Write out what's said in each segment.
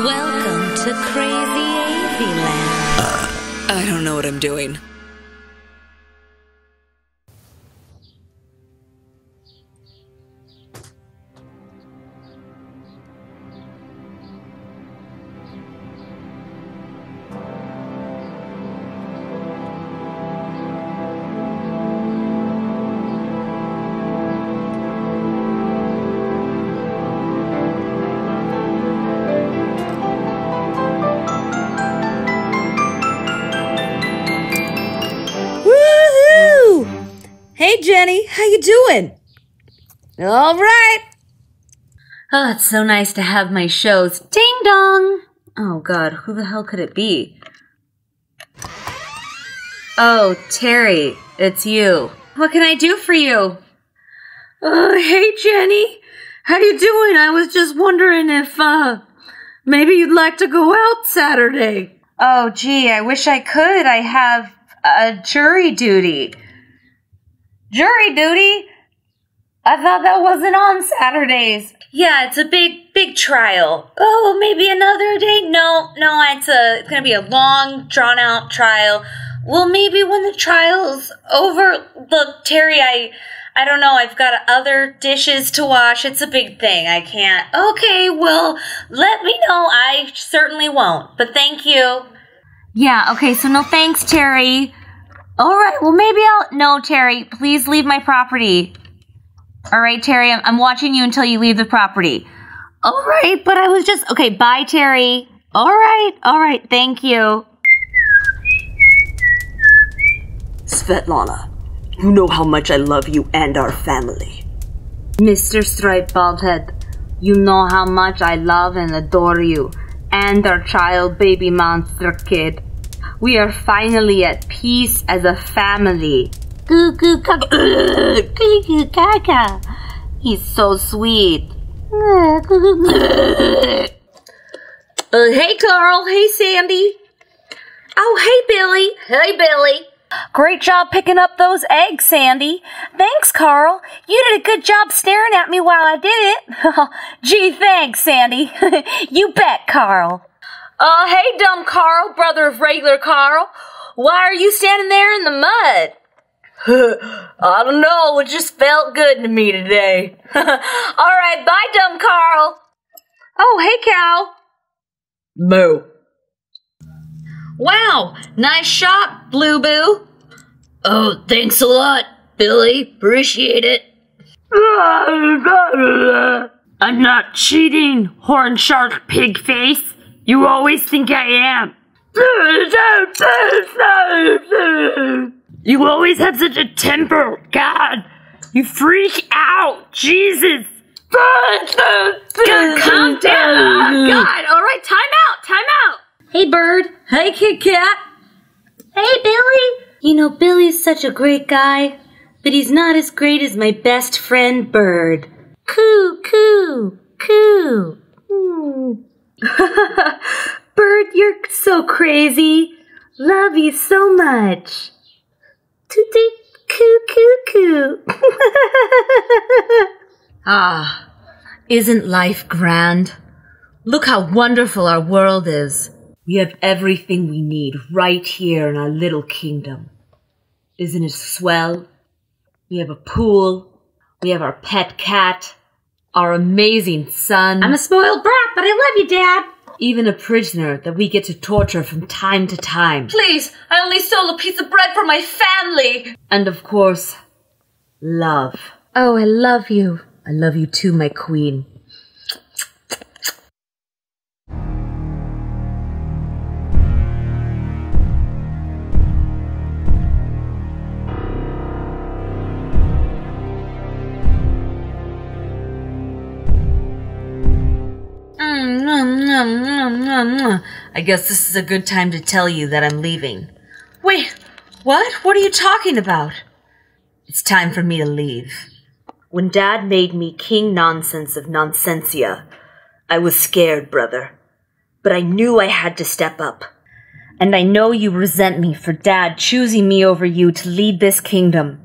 Welcome to Crazy Avey Land. I don't know what I'm doing. Hey, Jenny, how you doing? All right. Oh, it's so nice to have my shows. Ding dong! Oh, God, who the hell could it be? Oh, Terry, it's you. What can I do for you? Hey, Jenny. How you doing? I was just wondering if, maybe you'd like to go out Saturday. Oh, gee, I wish I could. I have jury duty. Jury duty? I thought that wasn't on Saturdays. Yeah, it's a big trial. Oh, maybe another day? No, it's gonna be a long, drawn-out trial. Well, maybe when the trial's over. Look, Terry, I don't know. I've got other dishes to wash. It's a big thing. I can't. Okay, well, let me know. I certainly won't. But thank you. Yeah, okay, so no thanks, Terry. All right, well, maybe No, Terry, please leave my property. All right, Terry, I'm watching you until you leave the property. All right, but I was just... Okay, bye, Terry. All right, thank you. Svetlana, you know how much I love you and our family. Mr. Striped Baldhead, you know how much I love and adore you, and our child baby monster kid. We are finally at peace as a family. Cuckoo, cuckoo, caca. He's so sweet. Hey, Carl. Hey, Sandy. Oh, hey, Billy. Hey, Billy. Great job picking up those eggs, Sandy. Thanks, Carl. You did a good job staring at me while I did it. Gee, thanks, Sandy. You bet, Carl. Hey, dumb Carl, brother of regular Carl. Why are you standing there in the mud? I don't know, it just felt good to me today. All right, bye, dumb Carl. Oh, hey, Cal. Moo. Wow, nice shot, Blue Boo. Oh, thanks a lot, Billy. Appreciate it. I'm not cheating, horn shark pig face. You always think I am. You always have such a temper. God, you freak out. Jesus. God, calm down. God, all right, time out. Hey, Bird. Hey, Kit Kat. Hey, Billy. You know, Billy's such a great guy, but he's not as great as my best friend, Bird. Cuckoo. Bird, you're so crazy. Love you so much. Cuckoo. Ah, isn't life grand? Look how wonderful our world is. We have everything we need right here in our little kingdom. Isn't it swell? We have a pool. We have our pet cat. Our amazing son. I'm a spoiled brat, but I love you, Dad. Even a prisoner that we get to torture from time to time. Please, I only stole a piece of bread for my family. And of course, love. Oh, I love you. I love you too, my queen. I guess this is a good time to tell you that I'm leaving. Wait, what? What are you talking about? It's time for me to leave. When Dad made me King Nonsense of Nonsensia, I was scared, brother. But I knew I had to step up. And I know you resent me for Dad choosing me over you to lead this kingdom.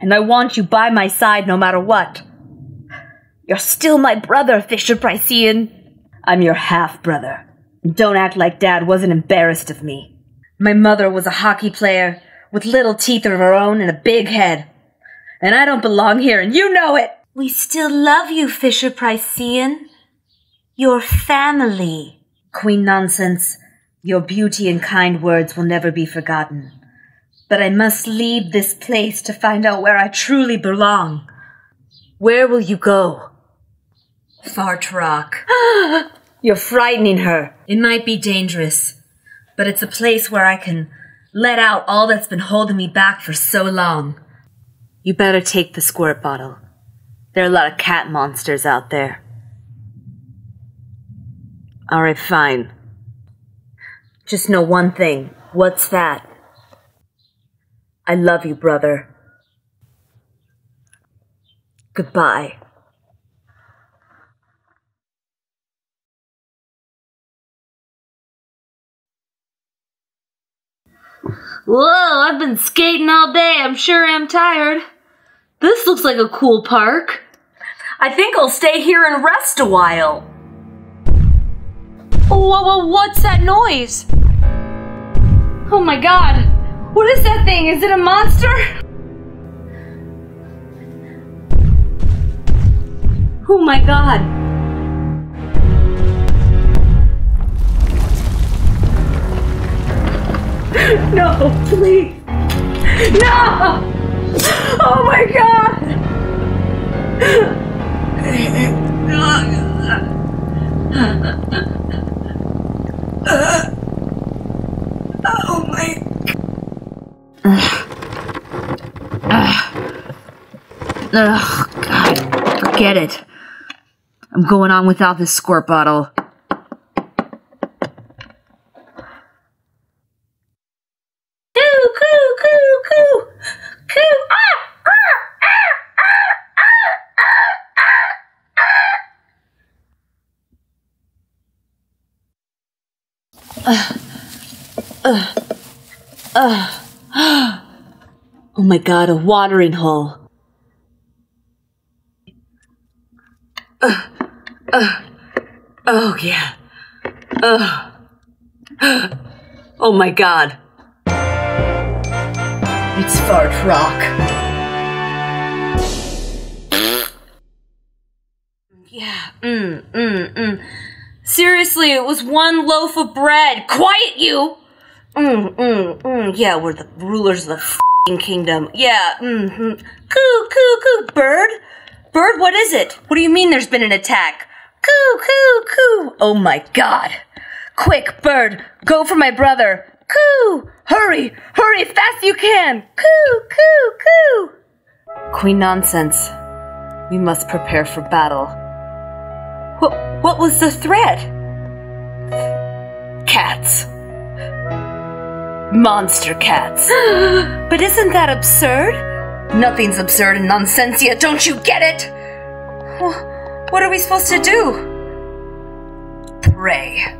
And I want you by my side no matter what. You're still my brother, Fisher Brycean. I'm your half-brother. Don't act like Dad wasn't embarrassed of me. My mother was a hockey player with little teeth of her own and a big head. And I don't belong here, and you know it! We still love you, Fisher Pricean. Your family. Queen Nonsense, your beauty and kind words will never be forgotten. But I must leave this place to find out where I truly belong. Where will you go? Fartrock. You're frightening her. It might be dangerous, but it's a place where I can let out all that's been holding me back for so long. You better take the squirt bottle. There are a lot of cat monsters out there. All right, fine. Just know one thing. What's that? I love you, brother. Goodbye. Whoa, I've been skating all day. I'm sure I'm tired. This looks like a cool park. I think I'll stay here and rest a while. Whoa, what's that noise? Oh my god. What is that thing? Is it a monster? Oh my god. No, please. No! Oh my god! Oh my... God, forget it. I'm going on without this squirt bottle. Oh my god, a watering hole. Oh yeah. Oh my god. It's Fartrock. Yeah, Seriously, it was one loaf of bread. Quiet, you! Yeah, we're the rulers of the f***ing kingdom. Yeah, Coo. Bird? Bird, what is it? What do you mean there's been an attack? Coo. Oh my god. Quick, Bird, go for my brother. Coo! Hurry, fast you can. Coo. Queen Nonsense, we must prepare for battle. What was the threat? Cats. Monster cats. But isn't that absurd? Nothing's absurd in Nonsensia, don't you get it? Well, what are we supposed to do? Pray.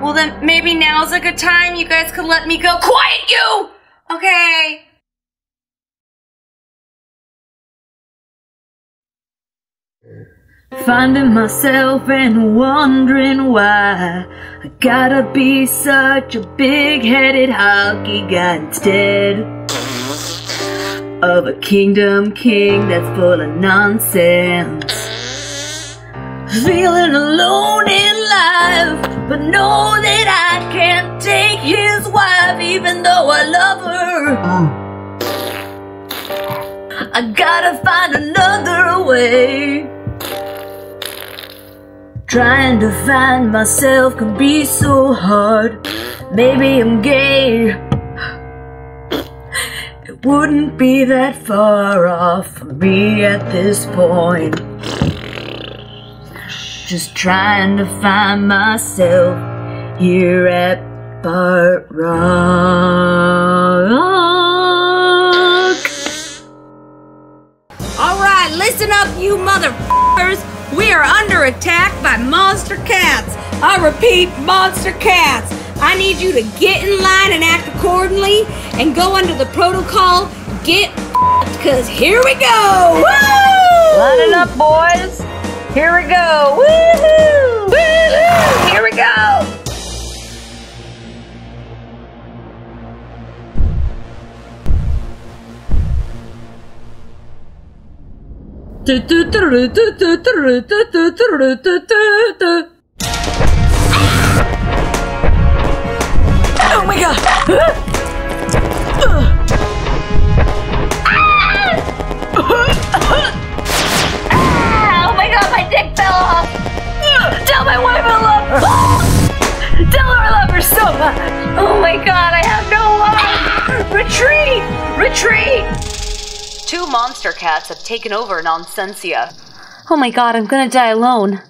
Well then, maybe now's a good time you guys could let me go. Quiet, you! Okay. Finding myself and wondering why I gotta be such a big-headed hockey guy instead of a kingdom king that's full of nonsense. Feeling alone in life, but know that I can't take his wife even though I love her. I gotta find another way. Trying to find myself can be so hard. Maybe I'm gay. It wouldn't be that far off for me at this point. Just trying to find myself here at Bart Rock. Alright, listen up, you motherfuckers. We are under attack by monster cats. I repeat, monster cats. I need you to get in line and act accordingly and go under the protocol. Get f***ed, cause here we go. Woo! Line it up, boys. Here we go! Woohoo! Woohoo! Here we go! Oh my god! Oh my god, my dick fell off! Tell my wife I love her! Tell her I love her so much! Oh my god, I have no love! Retreat! Retreat! 2 monster cats have taken over Nonsensia. Oh my god, I'm gonna die alone.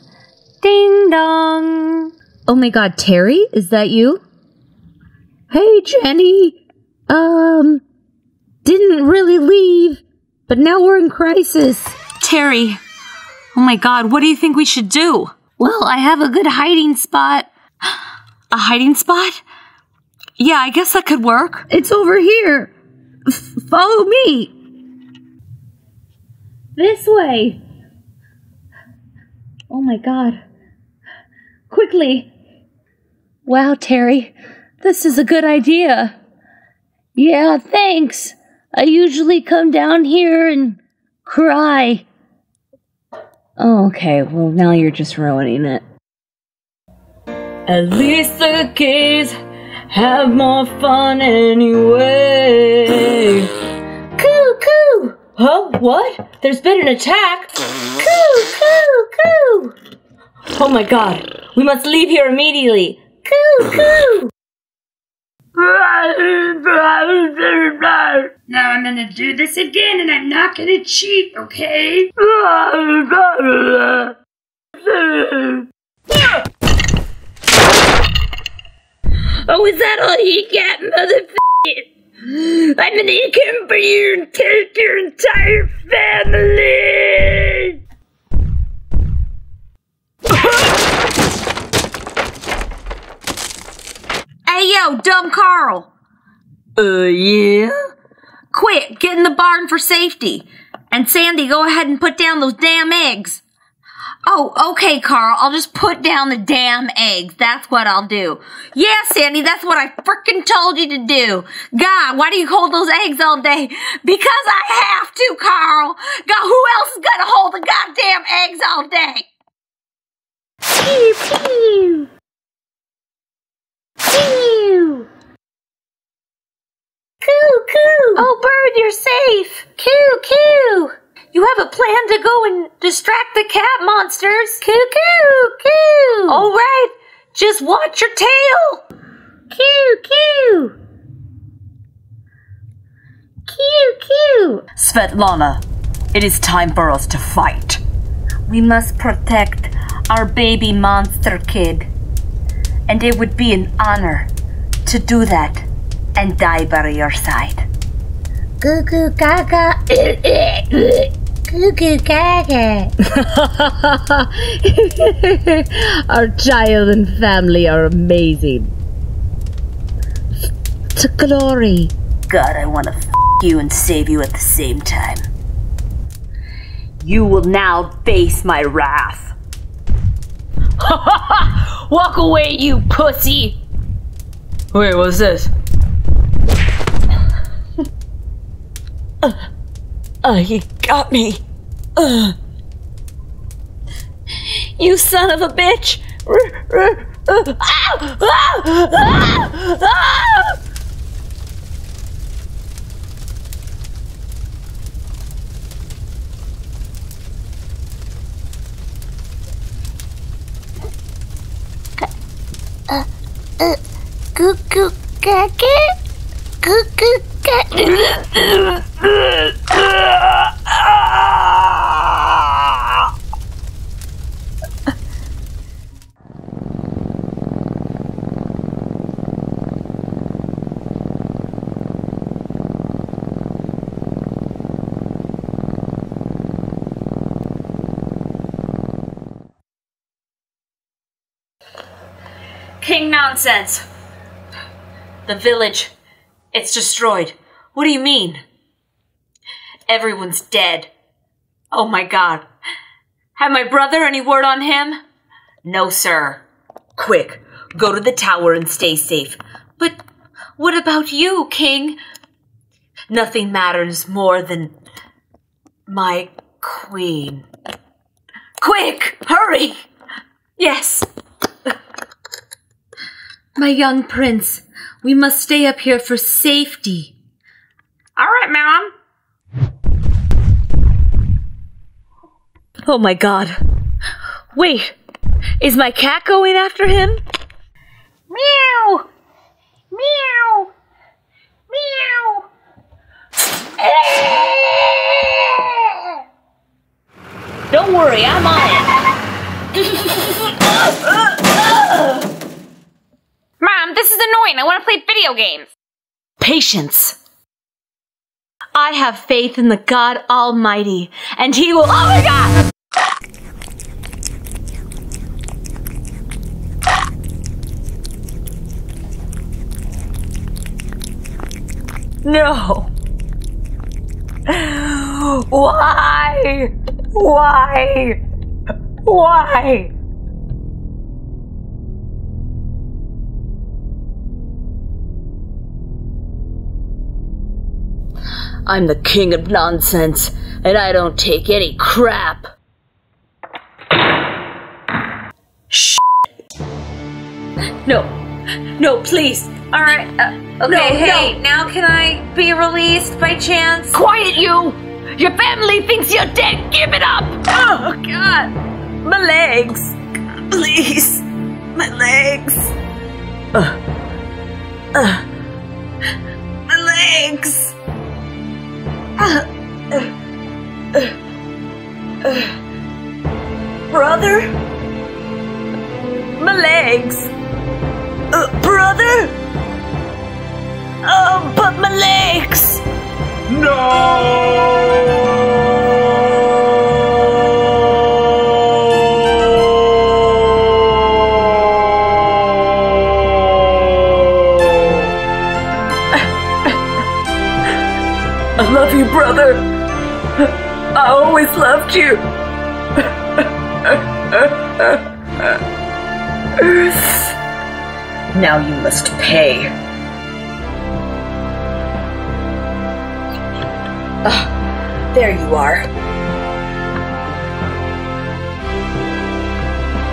Ding dong! Oh my god, Terry? Is that you? Hey, Jenny. Didn't really leave, but now we're in crisis. Terry, oh my god, what do you think we should do? Well, I have a good hiding spot. A hiding spot? Yeah, I guess that could work. It's over here. Follow me. This way. Oh my god. Quickly. Wow, Terry. This is a good idea. Yeah, thanks. I usually come down here and cry. Oh, okay, well, now you're just ruining it. At least the kids have more fun anyway. Cuckoo! Huh? What? There's been an attack? Cuckoo! Oh my god, we must leave here immediately. Cuckoo! Now I'm gonna do this again and I'm not gonna cheat, okay? Oh, is that all you got, motherfucker? I'm gonna come for you and take your entire family! Hey, yo, dumb Carl. Yeah? Quick, get in the barn for safety. And Sandy, go ahead and put down those damn eggs. Oh, okay, Carl. I'll just put down the damn eggs. That's what I'll do. Yeah, Sandy, that's what I frickin' told you to do. God, why do you hold those eggs all day? Because I have to, Carl. God, who else is gonna hold the goddamn eggs all day? Pew, pew. Pew. Cuckoo! Oh, bird, you're safe! Cuckoo! You have a plan to go and distract the cat monsters? Cuckoo! All right, just watch your tail! Cuckoo! Svetlana, it is time for us to fight. We must protect our baby monster kid. And it would be an honor to do that and die by your side. Cuckoo gaga. Cuckoo gaga. Our child and family are amazing. To glory. God, I want to you and save you at the same time. You will now face my wrath. Walk away, you pussy! Wait, what's this? He got me. You son of a bitch! Cuckoo gaga. Cuckoo gaga. King nonsense. The village, it's destroyed. What do you mean? Everyone's dead. Oh my god. Have my brother any word on him? No, sir. Quick, go to the tower and stay safe. But what about you, King? Nothing matters more than my queen. Quick, hurry! Yes. My young prince, we must stay up here for safety. All right, Mom. Oh my God. Wait, is my cat going after him? Meow! Meow! Meow! Don't worry, I'm on it. Mom, this is annoying. I want to play video games. Patience. I have faith in the God Almighty, and He will— Oh my God! No. Why? Why? Why? I'm the king of nonsense, and I don't take any crap. Shh. No. No, please. All right. Okay, hey, now can I be released by chance? Quiet, you! Your family thinks you're dead! Give it up! Oh, God. My legs. Please. My legs. My legs. Brother? My legs. Brother? Oh, but my legs. I love you, brother. I always loved you. Now you must pay. There you are.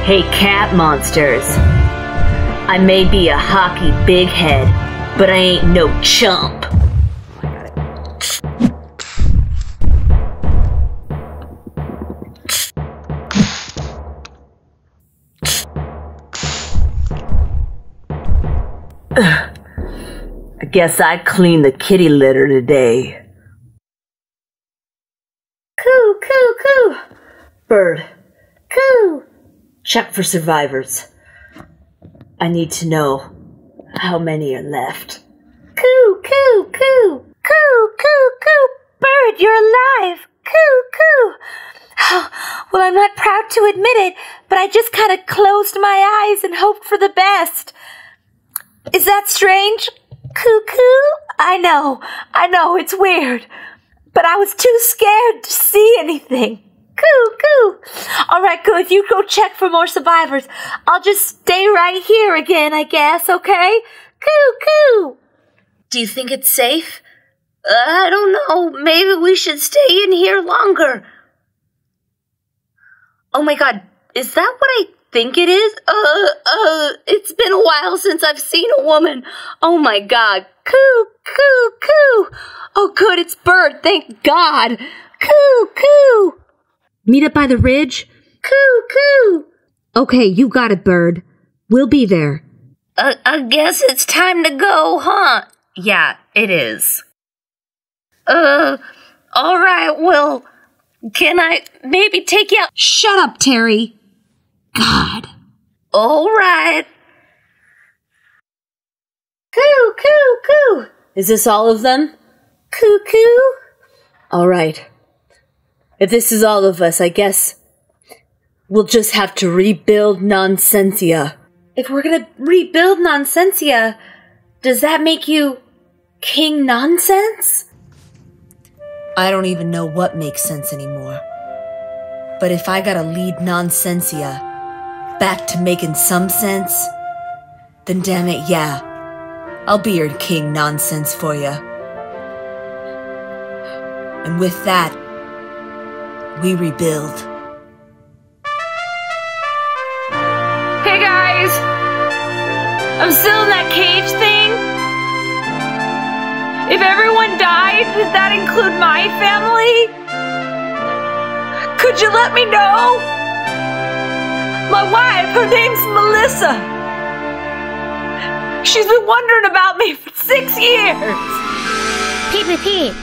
Hey, cat monsters. I may be a hockey big head, but I ain't no chump. I guess I cleaned the kitty litter today. Coo, coo, coo. Bird. Coo. Check for survivors. I need to know how many are left. Coo, coo, coo. Coo, coo, coo. Bird, you're alive. Coo, coo. Oh, well, I'm not proud to admit it, but I just kind of closed my eyes and hoped for the best. Is that strange? Cuckoo? I know, it's weird. But I was too scared to see anything. Cuckoo! Alright, good, you go check for more survivors. I'll just stay right here again, I guess, okay? Cuckoo! Do you think it's safe? I don't know, maybe we should stay in here longer. Oh my God, is that what I think it is? It's been a while since I've seen a woman. Oh my God. Coo, coo, coo. Oh good, it's Bird, thank God. Coo, coo. Meet up by the ridge? Coo, coo. Okay, you got it, Bird. We'll be there. I guess it's time to go, huh? Yeah, it is. All right, well, can I maybe take you out? Shut up, Terry. God. All right. Coo, coo, coo. Is this all of them? Cuckoo? All right. If this is all of us, I guess we'll just have to rebuild Nonsensia. If we're gonna rebuild Nonsensia, does that make you King Nonsense? I don't even know what makes sense anymore. But if I gotta lead Nonsensia back to making some sense, then damn it, yeah, I'll be your king nonsense for ya. And with that, we rebuild. Hey guys! I'm still in that cage thing? If everyone died, does that include my family? Could you let me know? My wife, her name's Melissa. She's been wondering about me for 6 years. PPP.